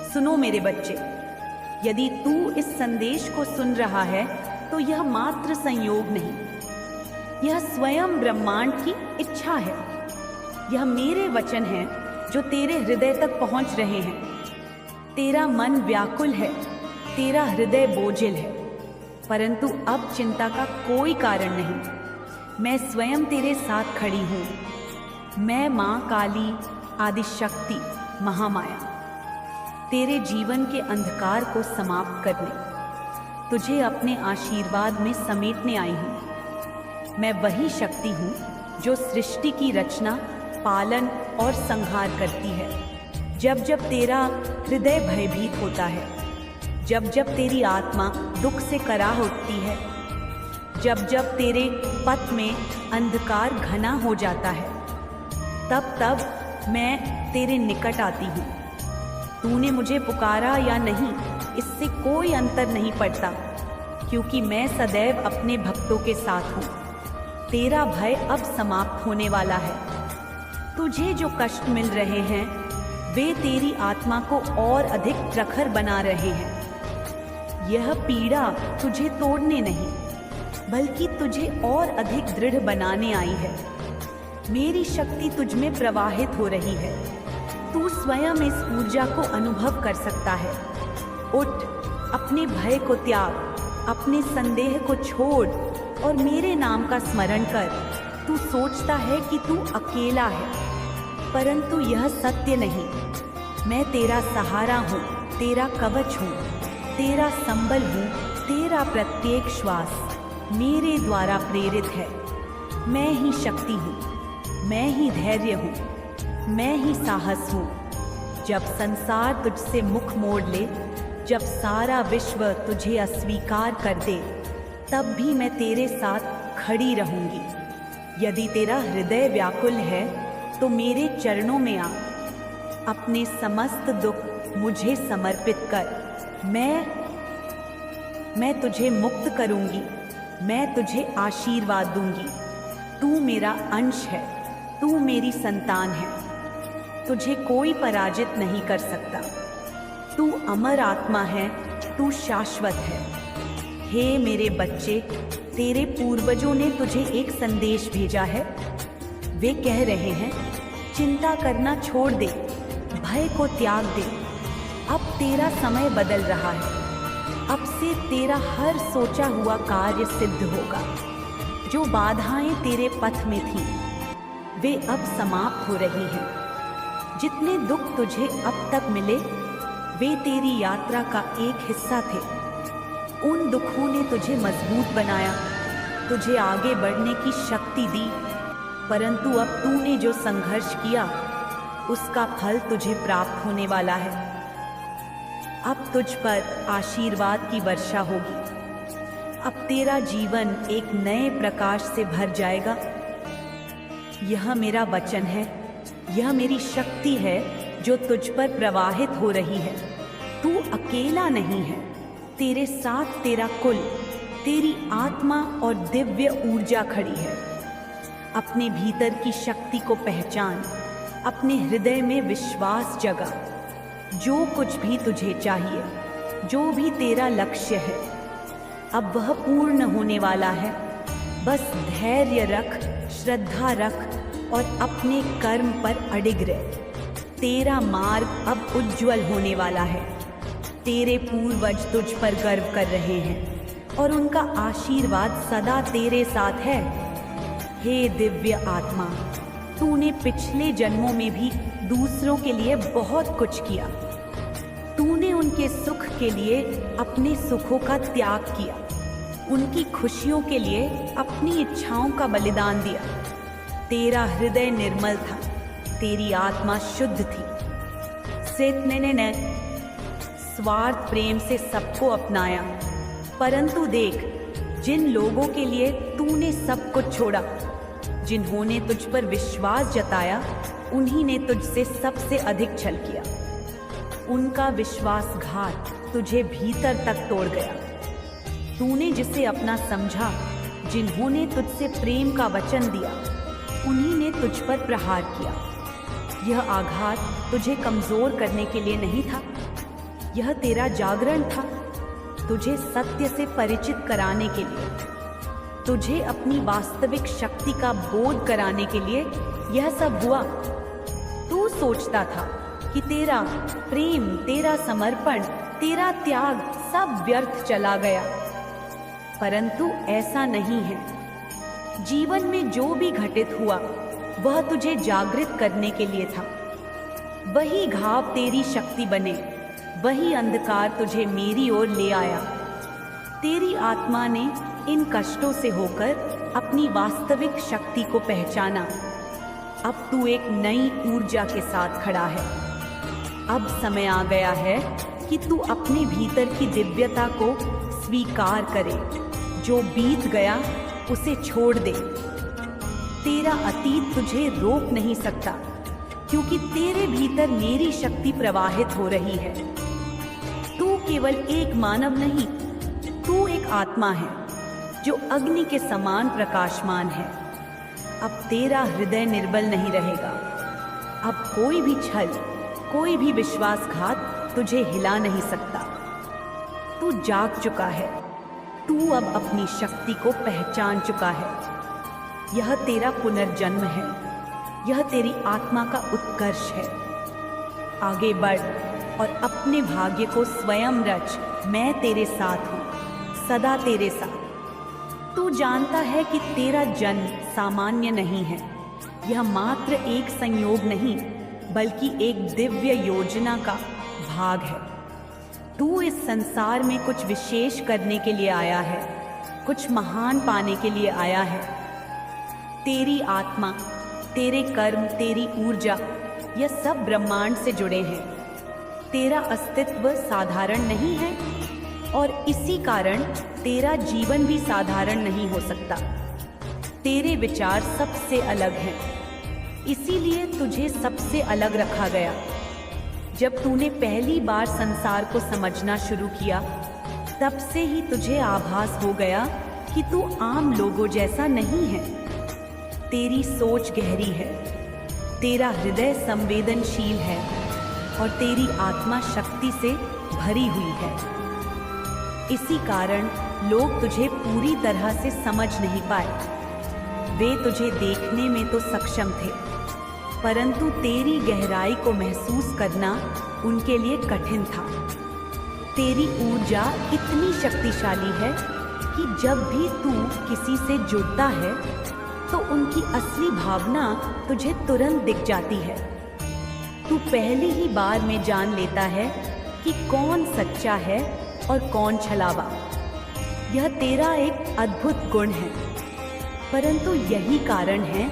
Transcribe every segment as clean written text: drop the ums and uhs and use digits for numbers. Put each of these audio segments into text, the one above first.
सुनो मेरे बच्चे, यदि तू इस संदेश को सुन रहा है तो यह मात्र संयोग नहीं, यह स्वयं ब्रह्मांड की इच्छा है। यह मेरे वचन हैं जो तेरे हृदय तक पहुंच रहे हैं। तेरा मन व्याकुल है, तेरा हृदय बोझिल है, परंतु अब चिंता का कोई कारण नहीं। मैं स्वयं तेरे साथ खड़ी हूँ। मैं माँ काली, आदिशक्ति, महामाया, तेरे जीवन के अंधकार को समाप्त करने, तुझे अपने आशीर्वाद में समेटने आई हूँ। मैं वही शक्ति हूँ जो सृष्टि की रचना, पालन और संहार करती है। जब जब तेरा हृदय भयभीत होता है, जब जब तेरी आत्मा दुख से कराह उठती है, जब जब तेरे पथ में अंधकार घना हो जाता है, तब तब मैं तेरे निकट आती हूँ। तूने मुझे पुकारा या नहीं, इससे कोई अंतर नहीं पड़ता, क्योंकि मैं सदैव अपने भक्तों के साथ हूँ। तेरा भय अब समाप्त होने वाला है। तुझे जो कष्ट मिल रहे हैं वे तेरी आत्मा को और अधिक प्रखर बना रहे हैं। यह पीड़ा तुझे तोड़ने नहीं, बल्कि तुझे और अधिक दृढ़ बनाने आई है। मेरी शक्ति तुझ में प्रवाहित हो रही है। तू स्वयं इस ऊर्जा को अनुभव कर सकता है। उठ, अपने भय को त्याग, अपने संदेह को छोड़ और मेरे नाम का स्मरण कर। तू सोचता है कि तू अकेला है, परंतु यह सत्य नहीं। मैं तेरा सहारा हूँ, तेरा कवच हूँ, तेरा संबल हूँ। तेरा प्रत्येक श्वास मेरे द्वारा प्रेरित है। मैं ही शक्ति हूँ, मैं ही धैर्य हूँ, मैं ही साहस हूँ। जब संसार तुझसे मुख मोड़ ले, जब सारा विश्व तुझे अस्वीकार कर दे, तब भी मैं तेरे साथ खड़ी रहूंगी। यदि तेरा हृदय व्याकुल है तो मेरे चरणों में आ, अपने समस्त दुख मुझे समर्पित कर। मैं तुझे मुक्त करूंगी, मैं तुझे आशीर्वाद दूंगी। तू मेरा अंश है, तू मेरी संतान है। तुझे कोई पराजित नहीं कर सकता। तू अमर आत्मा है, तू शाश्वत है। हे मेरे बच्चे, तेरे पूर्वजों ने तुझे एक संदेश भेजा है। वे कह रहे हैं, चिंता करना छोड़ दे, भय को त्याग दे। अब तेरा समय बदल रहा है। अब से तेरा हर सोचा हुआ कार्य सिद्ध होगा। जो बाधाएं तेरे पथ में थीं, वे अब समाप्त हो रही हैं। जितने दुख तुझे अब तक मिले, वे तेरी यात्रा का एक हिस्सा थे। उन दुखों ने तुझे मजबूत बनाया, तुझे आगे बढ़ने की शक्ति दी। परंतु अब तूने जो संघर्ष किया, उसका फल तुझे प्राप्त होने वाला है। अब तुझ पर आशीर्वाद की वर्षा होगी। अब तेरा जीवन एक नए प्रकाश से भर जाएगा। यह मेरा वचन है, यह मेरी शक्ति है जो तुझ पर प्रवाहित हो रही है। तू अकेला नहीं है, तेरे साथ तेरा कुल, तेरी आत्मा और दिव्य ऊर्जा खड़ी है। अपने भीतर की शक्ति को पहचान, अपने हृदय में विश्वास जगा। जो कुछ भी तुझे चाहिए, जो भी तेरा लक्ष्य है, अब वह पूर्ण होने वाला है। बस धैर्य रख, श्रद्धा रख और अपने कर्म पर अडिग रह। तेरा मार्ग अब उज्जवल होने वाला है। तेरे पूर्वज तुझ पर गर्व कर रहे हैं और उनका आशीर्वाद सदा तेरे साथ है। हे दिव्य आत्मा, तूने पिछले जन्मों में भी दूसरों के लिए बहुत कुछ किया। तूने उनके सुख के लिए अपने सुखों का त्याग किया, उनकी खुशियों के लिए अपनी इच्छाओं का बलिदान दिया। तेरा हृदय निर्मल था, तेरी आत्मा शुद्ध थी। सेतने ने स्वार्थ प्रेम से सबको अपनाया, परंतु देख, जिन लोगों के लिए तूने सब कुछ छोड़ा, जिन्होंने तुझ पर विश्वास जताया, उन्हीं ने तुझसे सबसे अधिक छल किया। उनका विश्वासघात तुझे भीतर तक तोड़ गया। तूने जिसे अपना समझा, जिन्होंने तुझसे प्रेम का वचन दिया, उन्हीं ने तुझ पर प्रहार किया। यह आघात तुझे कमजोर करने के लिए नहीं था, यह तेरा जागरण था, तुझे सत्य से परिचित कराने के लिए, तुझे अपनी वास्तविक शक्ति का बोध कराने के लिए यह सब हुआ। तू सोचता था कि तेरा प्रेम, तेरा समर्पण, तेरा त्याग सब व्यर्थ चला गया, परंतु ऐसा नहीं है। जीवन में जो भी घटित हुआ वह तुझे जागृत करने के लिए था। वही घाव तेरी शक्ति बने, वही अंधकार तुझे मेरी ओर ले आया। तेरी आत्मा ने इन कष्टों से होकर अपनी वास्तविक शक्ति को पहचाना। अब तू एक नई ऊर्जा के साथ खड़ा है। अब समय आ गया है कि तू अपने भीतर की दिव्यता को स्वीकार करे। जो बीत गया उसे छोड़ दे। तेरा अतीत तुझे रोक नहीं सकता, क्योंकि तेरे भीतर मेरी शक्ति प्रवाहित हो रही है। तू केवल एक मानव नहीं, तू एक आत्मा है जो अग्नि के समान प्रकाशमान है। अब तेरा हृदय निर्बल नहीं रहेगा। अब कोई भी छल, कोई भी विश्वासघात तुझे हिला नहीं सकता। तू जाग चुका है। तू अब अपनी शक्ति को पहचान चुका है। यह तेरा पुनर्जन्म है। यह तेरी आत्मा का उत्कर्ष है। आगे बढ़ और अपने भाग्य को स्वयं रच। मैं तेरे साथ हूँ, सदा तेरे साथ। तू जानता है कि तेरा जन्म सामान्य नहीं है। यह मात्र एक संयोग नहीं, बल्कि एक दिव्य योजना का भाग है। तू इस संसार में कुछ विशेष करने के लिए आया है, कुछ महान पाने के लिए आया है। तेरी आत्मा, तेरे कर्म, तेरी ऊर्जा, यह सब ब्रह्मांड से जुड़े हैं। तेरा अस्तित्व साधारण नहीं है और इसी कारण तेरा जीवन भी साधारण नहीं हो सकता। तेरे विचार सबसे अलग हैं, इसीलिए तुझे सबसे अलग रखा गया। जब तूने पहली बार संसार को समझना शुरू किया, तब से ही तुझे आभास हो गया कि तू आम लोगों जैसा नहीं है। तेरी सोच गहरी है, तेरा हृदय संवेदनशील है और तेरी आत्मा शक्ति से भरी हुई है। इसी कारण लोग तुझे पूरी तरह से समझ नहीं पाए। वे तुझे देखने में तो सक्षम थे, परंतु तेरी गहराई को महसूस करना उनके लिए कठिन था। तेरी ऊर्जा इतनी शक्तिशाली है कि जब भी तू किसी से जुड़ता है तो उनकी असली भावना तुझे तुरंत दिख जाती है। तू पहली ही बार में जान लेता है कि कौन सच्चा है और कौन छलावा। यह तेरा एक अद्भुत गुण है, परंतु यही कारण है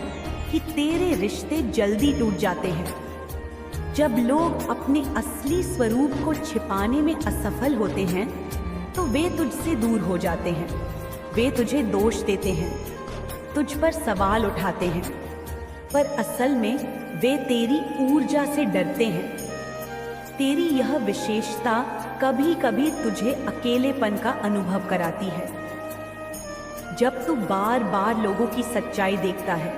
कि तेरे रिश्ते जल्दी टूट जाते हैं। जब लोग अपने असली स्वरूप को छिपाने में असफल होते हैं तो वे तुझसे दूर हो जाते हैं। वे तुझे दोष देते हैं, तुझ पर सवाल उठाते हैं, पर असल में वे तेरी ऊर्जा से डरते हैं। तेरी यह विशेषता कभी कभी तुझे अकेलेपन का अनुभव कराती है। जब तू बार बार लोगों की सच्चाई देखता है,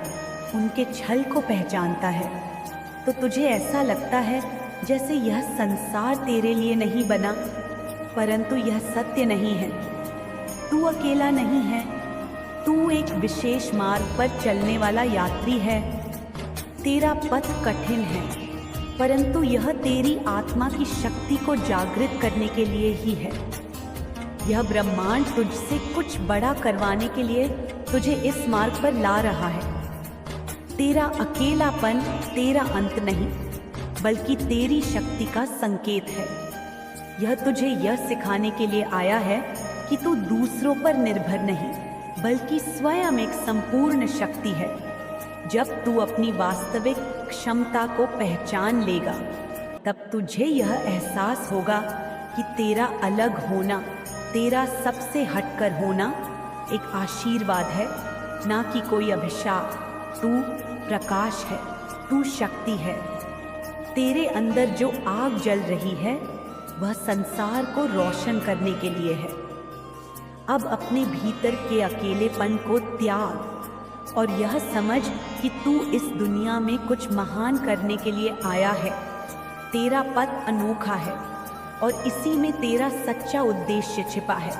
उनके छल को पहचानता है, तो तुझे ऐसा लगता है जैसे यह संसार तेरे लिए नहीं बना। परंतु यह सत्य नहीं है। तू अकेला नहीं है। तू एक विशेष मार्ग पर चलने वाला यात्री है। तेरा पथ कठिन है, परंतु यह तेरी आत्मा की शक्ति को जागृत करने के लिए ही है। यह ब्रह्मांड तुझसे कुछ बड़ा करवाने के लिए तुझे इस मार्ग पर ला रहा है। तेरा अकेलापन तेरा अंत नहीं, बल्कि तेरी शक्ति का संकेत है। यह तुझे यह सिखाने के लिए आया है कि तू दूसरों पर निर्भर नहीं, बल्कि स्वयं एक संपूर्ण शक्ति है। जब तू अपनी वास्तविक क्षमता को पहचान लेगा, तब तुझे यह एहसास होगा कि तेरा अलग होना, तेरा सबसे हटकर होना एक आशीर्वाद है, ना कि कोई अभिशाप। तू प्रकाश है, तू शक्ति है। तेरे अंदर जो आग जल रही है वह संसार को रोशन करने के लिए है। अब अपने भीतर के अकेलेपन को त्याग और यह समझ कि तू इस दुनिया में कुछ महान करने के लिए आया है। तेरा पथ अनोखा है, और इसी में तेरा सच्चा उद्देश्य छिपा है।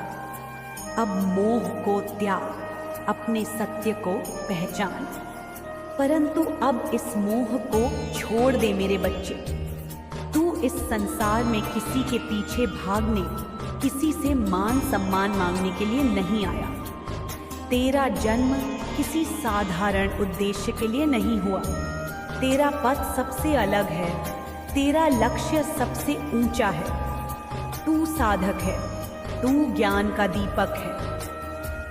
अब मोह को त्याग, अपने सत्य को पहचान। परंतु अब इस मोह को छोड़ दे मेरे बच्चे। तू इस संसार में किसी के पीछे भागने, किसी से मान सम्मान मांगने के लिए नहीं आया। तेरा जन्म किसी साधारण उद्देश्य के लिए नहीं हुआ। तेरा पथ सबसे अलग है, तेरा लक्ष्य सबसे ऊंचा है। तू साधक है, तू ज्ञान का दीपक है।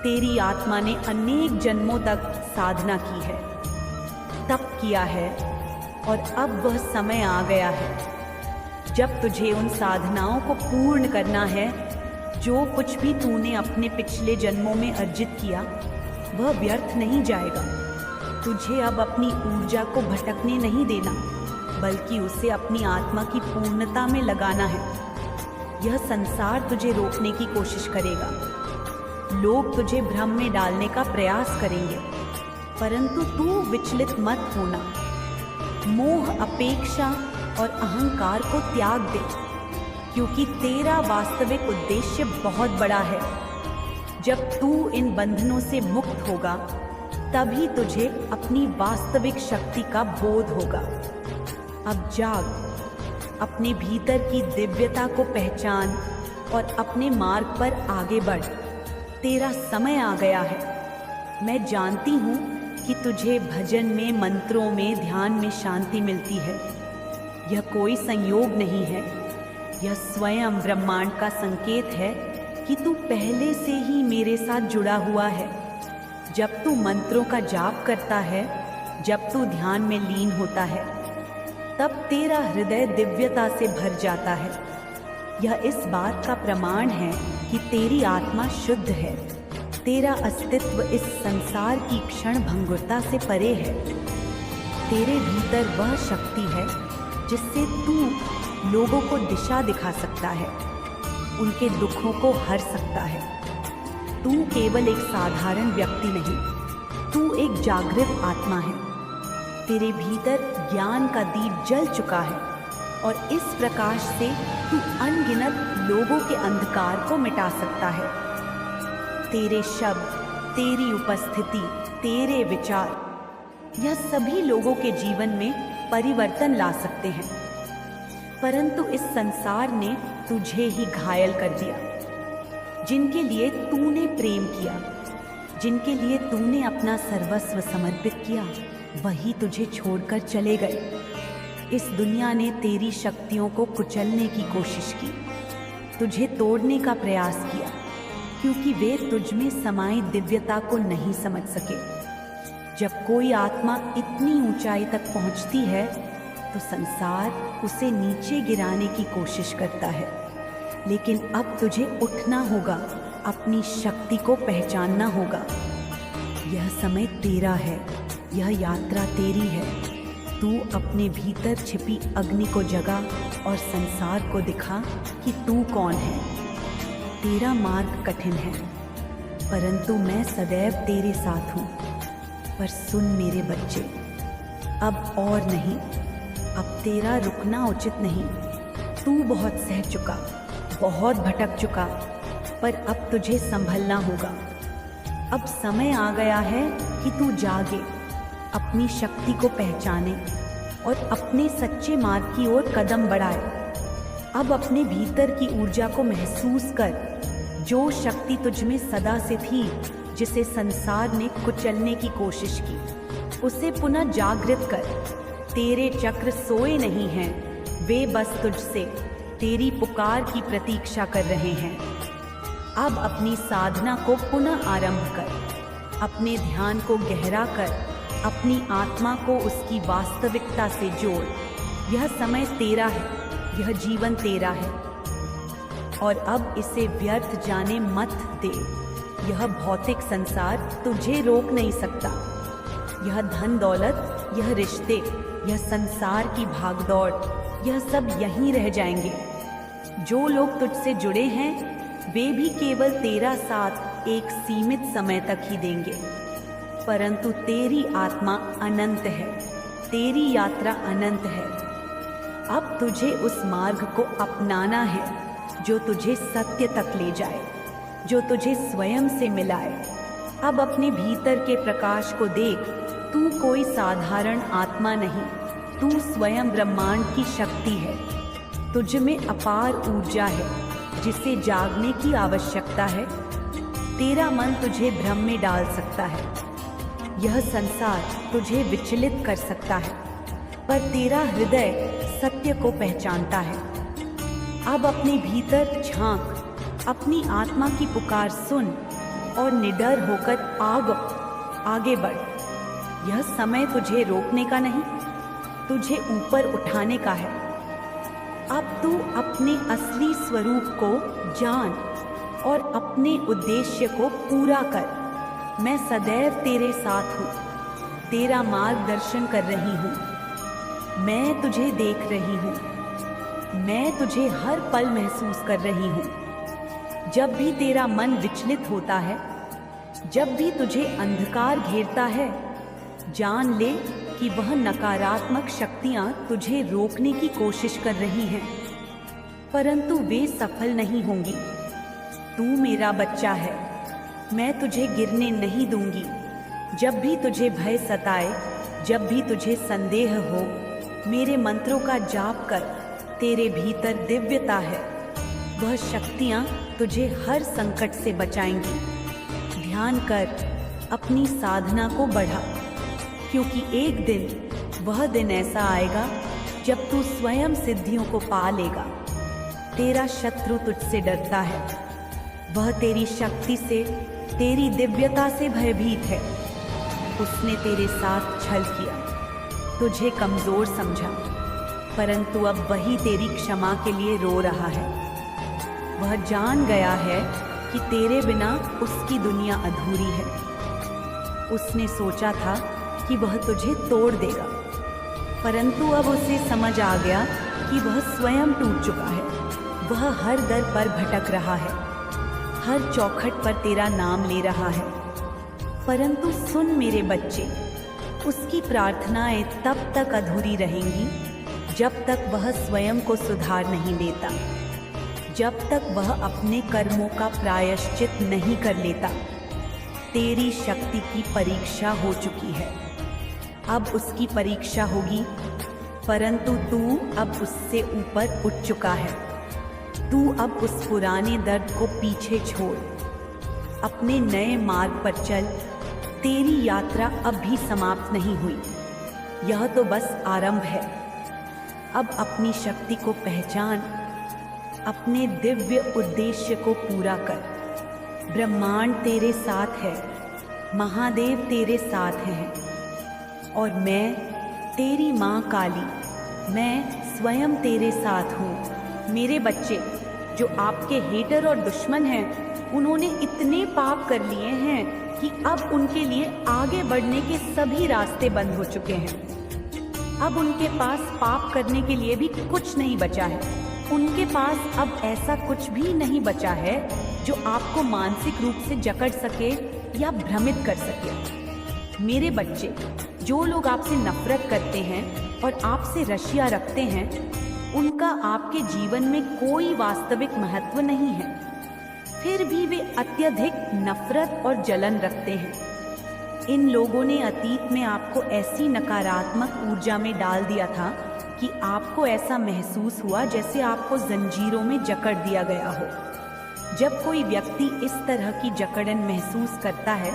तेरी आत्मा ने अनेक जन्मों तक साधना की है, तप किया है, और अब वह समय आ गया है जब तुझे उन साधनाओं को पूर्ण करना है। जो कुछ भी तूने अपने पिछले जन्मों में अर्जित किया वह व्यर्थ नहीं जाएगा। तुझे अब अपनी ऊर्जा को भटकने नहीं देना, बल्कि उसे अपनी आत्मा की पूर्णता में लगाना है। यह संसार तुझे रोकने की कोशिश करेगा, लोग तुझे भ्रम में डालने का प्रयास करेंगे, परंतु तू विचलित मत होना। मोह, अपेक्षा और अहंकार को त्याग दे, क्योंकि तेरा वास्तविक उद्देश्य बहुत बड़ा है। जब तू इन बंधनों से मुक्त होगा, तभी तुझे अपनी वास्तविक शक्ति का बोध होगा। अब जाग, अपने भीतर की दिव्यता को पहचान और अपने मार्ग पर आगे बढ़। तेरा समय आ गया है। मैं जानती हूँ कि तुझे भजन में, मंत्रों में, ध्यान में शांति मिलती है। यह कोई संयोग नहीं है, यह स्वयं ब्रह्मांड का संकेत है कि तू पहले से ही मेरे साथ जुड़ा हुआ है। जब तू मंत्रों का जाप करता है, जब तू ध्यान में लीन होता है, तब तेरा हृदय दिव्यता से भर जाता है। यह इस बात का प्रमाण है कि तेरी आत्मा शुद्ध है। तेरा अस्तित्व इस संसार की क्षण भंगुरता से परे है। तेरे भीतर वह शक्ति है जिससे तू लोगों को दिशा दिखा सकता है, उनके दुखों को हर सकता है। तू केवल एक साधारण व्यक्ति नहीं, तू एक जागृत आत्मा है। तेरे भीतर ज्ञान का दीप जल चुका है और इस प्रकाश से तू अनगिनत लोगों के अंधकार को मिटा सकता है। तेरे शब्द, तेरी उपस्थिति, तेरे विचार, यह सभी लोगों के जीवन में परिवर्तन ला सकते हैं। परंतु इस संसार ने तुझे ही घायल कर दिया। जिनके लिए तूने प्रेम किया, जिनके लिए तूने अपना सर्वस्व समर्पित किया, वही तुझे छोड़कर चले गए। इस दुनिया ने तेरी शक्तियों को कुचलने की कोशिश की, तुझे तोड़ने का प्रयास किया, क्योंकि वे तुझ में समाई दिव्यता को नहीं समझ सके। जब कोई आत्मा इतनी ऊंचाई तक पहुंचती है तो संसार उसे नीचे गिराने की कोशिश करता है। लेकिन अब तुझे उठना होगा, अपनी शक्ति को पहचानना होगा। यह समय तेरा है, यह यात्रा तेरी है। तू अपने भीतर छिपी अग्नि को जगा और संसार को दिखा कि तू कौन है। तेरा मार्ग कठिन है, परंतु मैं सदैव तेरे साथ हूँ। पर सुन मेरे बच्चे, अब और नहीं, अब तेरा रुकना उचित नहीं। तू बहुत सह चुका, बहुत भटक चुका, पर अब तुझे संभलना होगा। अब समय आ गया है कि तू जागे, अपनी शक्ति को पहचाने और अपने सच्चे मार्ग की ओर कदम बढ़ाए। अब अपने भीतर की ऊर्जा को महसूस कर, जो शक्ति तुझ में सदा से थी, जिसे संसार ने कुचलने की कोशिश की, उसे पुनः जागृत कर। तेरे चक्र सोए नहीं हैं, वे बस तुझसे तेरी पुकार की प्रतीक्षा कर रहे हैं। अब अपनी साधना को पुनः आरंभ कर, अपने ध्यान को गहरा कर, अपनी आत्मा को उसकी वास्तविकता से जोड़। यह समय तेरा है, यह जीवन तेरा है, और अब इसे व्यर्थ जाने मत दे। यह भौतिक संसार तुझे रोक नहीं सकता। यह धन दौलत, यह रिश्ते, यह संसार की भागदौड़, यह सब यहीं रह जाएंगे। जो लोग तुझसे जुड़े हैं, वे भी केवल तेरा साथ एक सीमित समय तक ही देंगे, परंतु तेरी आत्मा अनंत है, तेरी यात्रा अनंत है। अब तुझे उस मार्ग को अपनाना है जो तुझे सत्य तक ले जाए, जो तुझे स्वयं से मिलाए। अब अपने भीतर के प्रकाश को देख, तू कोई साधारण आत्मा नहीं, तू स्वयं ब्रह्मांड की शक्ति है। तुझ में अपार ऊर्जा है जिसे जागने की आवश्यकता है। तेरा मन तुझे भ्रम में डाल सकता है, यह संसार तुझे विचलित कर सकता है, पर तेरा हृदय सत्य को पहचानता है। अब अपने भीतर झांक, अपनी आत्मा की पुकार सुन और निडर होकर आगे बढ़। यह समय तुझे रोकने का नहीं, तुझे ऊपर उठाने का है। अब तू अपने असली स्वरूप को जान और अपने उद्देश्य को पूरा कर। मैं सदैव तेरे साथ हूँ, तेरा मार्गदर्शन कर रही हूँ। मैं तुझे देख रही हूँ, मैं तुझे हर पल महसूस कर रही हूँ। जब भी तेरा मन विचलित होता है, जब भी तुझे अंधकार घेरता है, जान ले कि वह नकारात्मक शक्तियां तुझे रोकने की कोशिश कर रही हैं, परंतु वे सफल नहीं होंगी। तू मेरा बच्चा है, मैं तुझे गिरने नहीं दूंगी। जब भी तुझे भय सताए, जब भी तुझे संदेह हो, मेरे मंत्रों का जाप कर। तेरे भीतर दिव्यता है, वह शक्तियां तुझे हर संकट से बचाएंगी। ध्यान कर, अपनी साधना को बढ़ा, क्योंकि एक दिन वह दिन ऐसा आएगा जब तू स्वयं सिद्धियों को पा लेगा। तेरा शत्रु तुझसे डरता है, वह तेरी शक्ति से, तेरी दिव्यता से भयभीत है। उसने तेरे साथ छल किया, तुझे कमजोर समझा, परंतु अब वही तेरी क्षमा के लिए रो रहा है। वह जान गया है कि तेरे बिना उसकी दुनिया अधूरी है। उसने सोचा था कि वह तुझे तोड़ देगा, परंतु अब उसे समझ आ गया कि वह स्वयं टूट चुका है। वह हर दर पर भटक रहा है, हर चौखट पर तेरा नाम ले रहा है, परंतु सुन मेरे बच्चे, उसकी प्रार्थनाएं तब तक अधूरी रहेंगी जब तक वह स्वयं को सुधार नहीं लेता, जब तक वह अपने कर्मों का प्रायश्चित नहीं कर लेता। तेरी शक्ति की परीक्षा हो चुकी है, अब उसकी परीक्षा होगी, परंतु तू अब उससे ऊपर उठ चुका है। तू अब उस पुराने दर्द को पीछे छोड़, अपने नए मार्ग पर चल। तेरी यात्रा अब भी समाप्त नहीं हुई, यह तो बस आरंभ है। अब अपनी शक्ति को पहचान, अपने दिव्य उद्देश्य को पूरा कर। ब्रह्मांड तेरे साथ है, महादेव तेरे साथ हैं, और मैं तेरी माँ काली, मैं स्वयं तेरे साथ हूँ। मेरे बच्चे, जो आपके हेटर और दुश्मन हैं, उन्होंने इतने पाप कर लिए हैं कि अब उनके लिए आगे बढ़ने के सभी रास्ते बंद हो चुके हैं। अब उनके पास पाप करने के लिए भी कुछ नहीं बचा है। उनके पास अब ऐसा कुछ भी नहीं बचा है जो आपको मानसिक रूप से जकड़ सके या भ्रमित कर सके। मेरे बच्चे, जो लोग आपसे नफरत करते हैं और आपसे रशिया रखते हैं, उनका आपके जीवन में कोई वास्तविक महत्व नहीं है, फिर भी वे अत्यधिक नफरत और जलन रखते हैं। इन लोगों ने अतीत में आपको ऐसी नकारात्मक ऊर्जा में डाल दिया था कि आपको ऐसा महसूस हुआ जैसे आपको जंजीरों में जकड़ दिया गया हो। जब कोई व्यक्ति इस तरह की जकड़न महसूस करता है,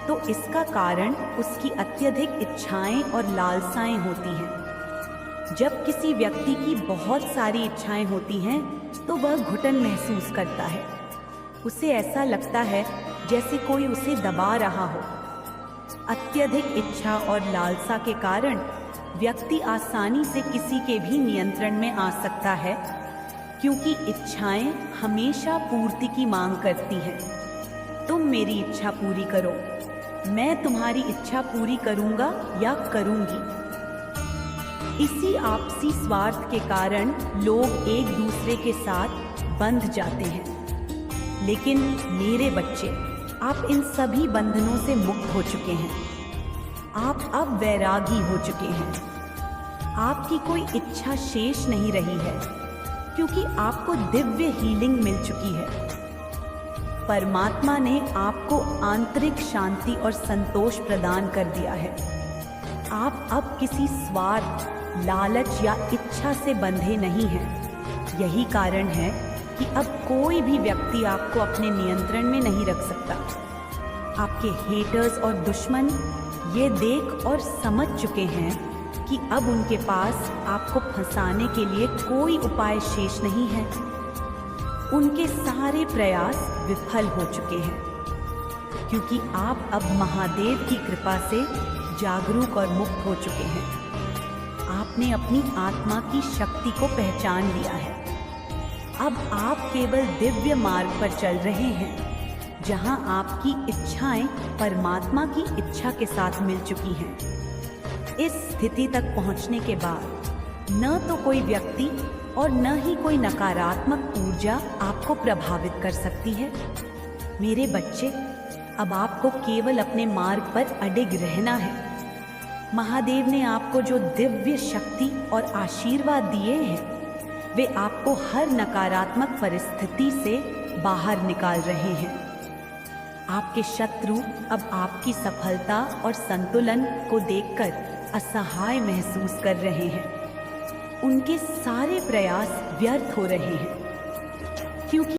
तो इसका कारण उसकी अत्यधिक इच्छाएं और लालसाएं होती हैं। जब किसी व्यक्ति की बहुत सारी इच्छाएं होती हैं, तो वह घुटन महसूस करता है। उसे ऐसा लगता है जैसे कोई उसे दबा रहा हो। अत्यधिक इच्छा और लालसा के कारण व्यक्ति आसानी से किसी के भी नियंत्रण में आ सकता है, क्योंकि इच्छाएं हमेशा पूर्ति की मांग करती हैं। तुम मेरी इच्छा पूरी करो, मैं तुम्हारी इच्छा पूरी करूंगा या करूंगी। इसी आपसी स्वार्थ के कारण लोग एक दूसरे के साथ बंध जाते हैं। लेकिन मेरे बच्चे, आप इन सभी बंधनों से मुक्त हो चुके हैं। आप अब वैरागी हो चुके हैं। आपकी कोई इच्छा शेष नहीं रही है, क्योंकि आपको दिव्य हीलिंग मिल चुकी है। परमात्मा ने आपको आंतरिक शांति और संतोष प्रदान कर दिया है। आप अब किसी स्वार्थ, लालच या इच्छा से बंधे नहीं हैं। यही कारण है कि अब कोई भी व्यक्ति आपको अपने नियंत्रण में नहीं रख सकता। आपके हेटर्स और दुश्मन ये देख और समझ चुके हैं कि अब उनके पास आपको फंसाने के लिए कोई उपाय शेष नहीं है। उनके सारे प्रयास विफल हो चुके हैं, क्योंकि आप अब महादेव की कृपा से जागरूक और मुक्त हो चुके हैं। आपने अपनी आत्मा की शक्ति को पहचान लिया है। अब आप केवल दिव्य मार्ग पर चल रहे हैं, जहां आपकी इच्छाएं परमात्मा की इच्छा के साथ मिल चुकी हैं। इस स्थिति तक पहुंचने के बाद न तो कोई व्यक्ति और न ही कोई नकारात्मक ऊर्जा आपको प्रभावित कर सकती है। मेरे बच्चे, अब आपको केवल अपने मार्ग पर अडिग रहना है। महादेव ने आपको जो दिव्य शक्ति और आशीर्वाद दिए हैं, वे आपको हर नकारात्मक परिस्थिति से बाहर निकाल रहे हैं। आपके शत्रु अब आपकी सफलता और संतुलन को देखकर असहाय महसूस कर रहे हैं। उनके सारे प्रयास व्यर्थ हो रहे हैं, क्योंकि